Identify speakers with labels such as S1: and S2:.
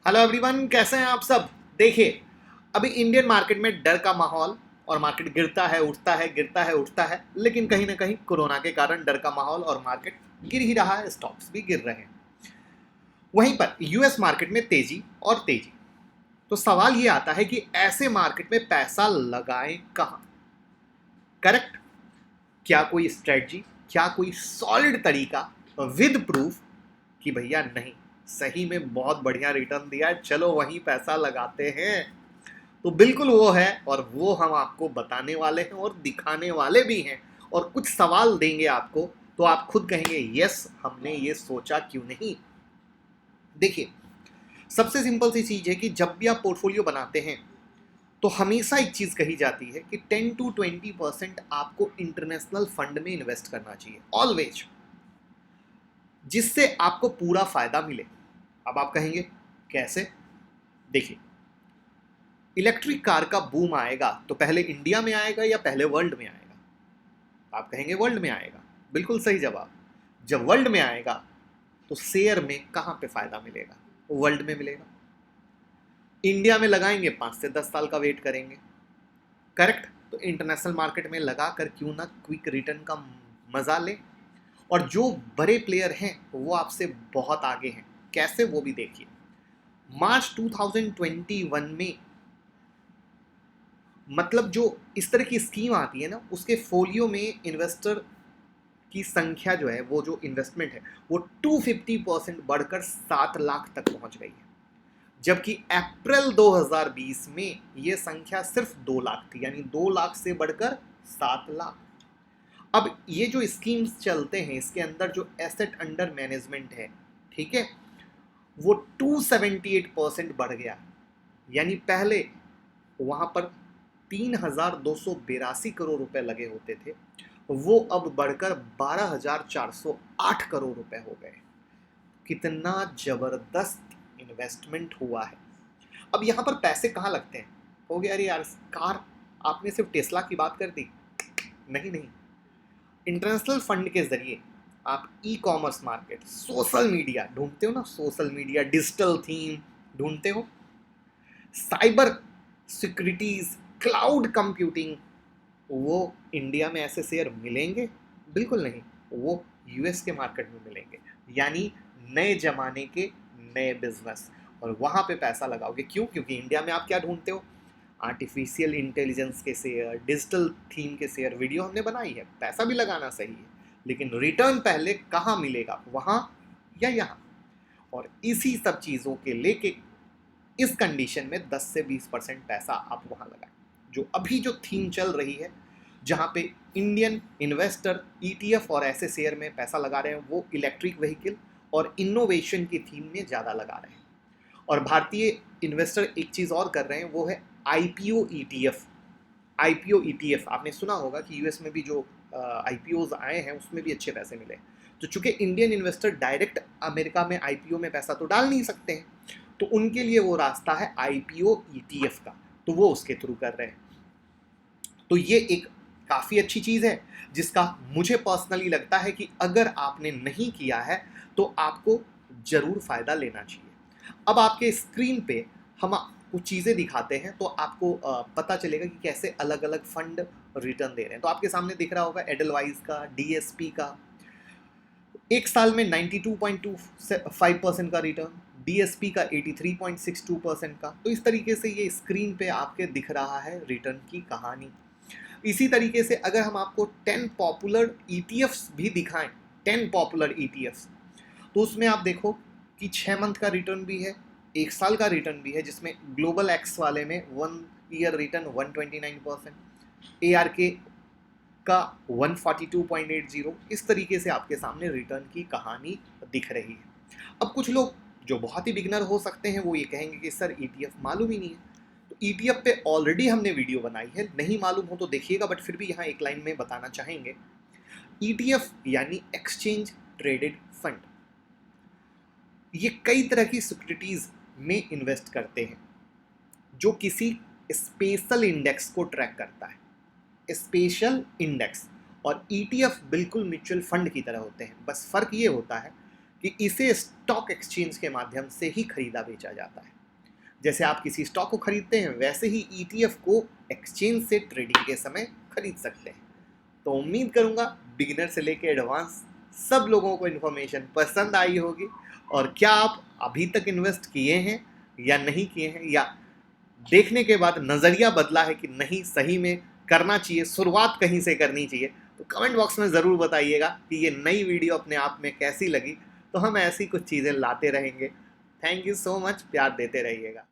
S1: Hello everyone, कैसे हैं आप सब। देखिए, अभी इंडियन मार्केट में डर का माहौल और मार्केट गिरता है उठता है, गिरता है उठता है, लेकिन कहीं ना कहीं कोरोना के कारण डर का माहौल और मार्केट गिर ही रहा है, स्टॉक्स भी गिर रहे हैं। वहीं पर यूएस मार्केट में तेजी और तेजी। तो सवाल ये आता है कि ऐसे मार्केट में पैसा लगाएं कहाँ। करेक्ट। क्या कोई स्ट्रेटजी, क्या कोई सॉलिड तरीका विद प्रूफ कि भैया नहीं, सही में बहुत बढ़िया रिटर्न दिया है, चलो वहीं पैसा लगाते हैं। तो बिल्कुल वो है, और वो हम आपको बताने वाले हैं और दिखाने वाले भी हैं, और कुछ सवाल देंगे आपको, तो आप खुद कहेंगे यस, हमने ये सोचा क्यों नहीं। देखिए, सबसे सिंपल सी चीज है कि जब भी आप पोर्टफोलियो बनाते हैं तो हमेशा एक चीज कही जाती है कि 10 to 20% आपको इंटरनेशनल फंड में इन्वेस्ट करना चाहिए, ऑलवेज, जिससे आपको पूरा फायदा मिले। अब आप कहेंगे कैसे। देखिए, इलेक्ट्रिक कार का बूम आएगा तो पहले इंडिया में आएगा या पहले वर्ल्ड में आएगा। आप कहेंगे वर्ल्ड में आएगा। बिल्कुल सही जवाब। जब वर्ल्ड में आएगा तो शेयर में कहां पे फायदा मिलेगा, वर्ल्ड में मिलेगा। इंडिया में लगाएंगे 5 से 10 साल का वेट करेंगे। करेक्ट। तो इंटरनेशनल मार्केट में लगा कर क्यों ना क्विक रिटर्न का मजा ले। और जो बड़े प्लेयर हैं वो आपसे बहुत आगे हैं, कैसे वो भी देखिए। मार्च 2021 में, मतलब जो इस तरह की स्कीम आती है ना, उसके फोलियो में इन्वेस्टर की संख्या जो है, वो जो इन्वेस्टमेंट है वो 250% बढ़कर 7 लाख तक पहुंच गई है। जबकि अप्रैल 2020 में ये संख्या सिर्फ 2 लाख थी, यानी 2 लाख से बढ़कर 7 लाख। अब ये जो स्कीम्स चलते हैं इसके अंदर जो एसेट अंडर मैनेजमेंट है, ठीक है, वो 278% बढ़ गया। यानी पहले वहां पर 3,282 करोड़ रुपए लगे होते थे, वो अब बढ़कर 12,408 करोड़ रुपए हो गए। कितना जबरदस्त इन्वेस्टमेंट हुआ है। अब यहां पर पैसे कहाँ लगते हैं। हो गया अरे यार, कार, आपने सिर्फ टेस्ला की बात कर दी। नहीं नहीं, इंटरनेशनल फंड के जरिए आप e commerce market, social media ढूंढते हो ना, सोशल मीडिया, डिजिटल थीम ढूंढते हो, साइबर सिक्योरिटीज, क्लाउड कंप्यूटिंग, वो इंडिया में ऐसे शेयर मिलेंगे? बिल्कुल नहीं। वो यूएस के मार्केट में मिलेंगे। यानी नए जमाने के नए बिजनेस, और वहां पे पैसा लगाओगे। क्यों? क्योंकि इंडिया में आप क्या ढूंढते हो, आर्टिफिशियल इंटेलिजेंस के शेयर, डिजिटल थीम के शेयर। वीडियो हमने बनाई है, पैसा भी लगाना सही है, लेकिन रिटर्न पहले कहाँ मिलेगा, वहां या यहाँ। और इसी सब चीज़ों के लेके इस कंडीशन में 10 से 20% पैसा आप वहां लगाएं। जो अभी जो थीम चल रही है, जहां पे इंडियन इन्वेस्टर ईटीएफ और ऐसे शेयर में पैसा लगा रहे हैं, वो इलेक्ट्रिक व्हीकल और इनोवेशन की थीम में ज़्यादा लगा रहे हैं। और भारतीय इन्वेस्टर एक चीज़ और कर रहे हैं, वो है आईपीओ ईटीएफ। आईपीओ ईटीएफ आपने सुना होगा कि यूएस में भी जो आईपीओज आए हैं उसमें भी अच्छे पैसे मिले। तो चूंकि इंडियन इन्वेस्टर डायरेक्ट अमेरिका में आईपीओ में पैसा तो डाल नहीं सकते हैं, तो उनके लिए वो रास्ता है आईपीओ ईटीएफ का, तो वो उसके थ्रू कर रहे हैं। तो ये एक काफ़ी अच्छी चीज़ है, जिसका मुझे पर्सनली लगता है कि अगर आपने नहीं किया है तो आपको ज़रूर फ़ायदा लेना चाहिए। अब आपके स्क्रीन पे हम कुछ चीज़ें दिखाते हैं तो आपको पता चलेगा कि कैसे अलग अलग फंड रिटर्न दे रहे हैं। तो आपके सामने दिख रहा होगा एडलवाइज का, डीएसपी का, एक साल में 92.25% का रिटर्न, डीएसपी का 83.62% का। तो इस तरीके से ये स्क्रीन पे आपके दिख रहा है रिटर्न की कहानी। इसी तरीके से अगर हम आपको 10 पॉपुलर ईटीएफ्स भी दिखाएं, 10 पॉपुलर ईटीएफ्स, तो उसमें आप देखो कि 6 मंथ का रिटर्न भी है, 1 साल का रिटर्न भी है, जिसमें ग्लोबल एक्स वाले में 1 ईयर रिटर्न 129%, ARK का 142.80। इस तरीके से आपके सामने रिटर्न की कहानी दिख रही है। अब कुछ लोग जो बहुत ही बिगनर हो सकते हैं वो ये कहेंगे कि सर ईटीएफ मालूम ही नहीं है। तो ईटीएफ पे ऑलरेडी हमने वीडियो बनाई है, नहीं मालूम हो तो देखिएगा, बट फिर भी यहाँ एक लाइन में बताना चाहेंगे। ईटीएफ यानी एक्सचेंज ट्रेडेड फंड, ये कई तरह की सिक्योरिटीज में इन्वेस्ट करते हैं जो किसी स्पेशल इंडेक्स को ट्रैक करता है, स्पेशल इंडेक्स। और ईटीएफ बिल्कुल म्यूचुअल फंड की तरह होते हैं, बस फर्क ये होता है कि इसे स्टॉक एक्सचेंज के माध्यम से ही खरीदा बेचा जाता है। जैसे आप किसी स्टॉक को खरीदते हैं वैसे ही ETF को एक्सचेंज से ट्रेडिंग के समय खरीद सकते हैं। तो उम्मीद करूंगा बिगिनर से लेकर एडवांस सब लोगों को इन्फॉर्मेशन पसंद आई होगी। और क्या आप अभी तक इन्वेस्ट किए हैं या नहीं किए हैं, या देखने के बाद नज़रिया बदला है कि नहीं सही में करना चाहिए, शुरुआत कहीं से करनी चाहिए, तो कमेंट बॉक्स में ज़रूर बताइएगा कि ये नई वीडियो अपने आप में कैसी लगी। तो हम ऐसी कुछ चीज़ें लाते रहेंगे। थैंक यू सो मच, प्यार देते रहिएगा।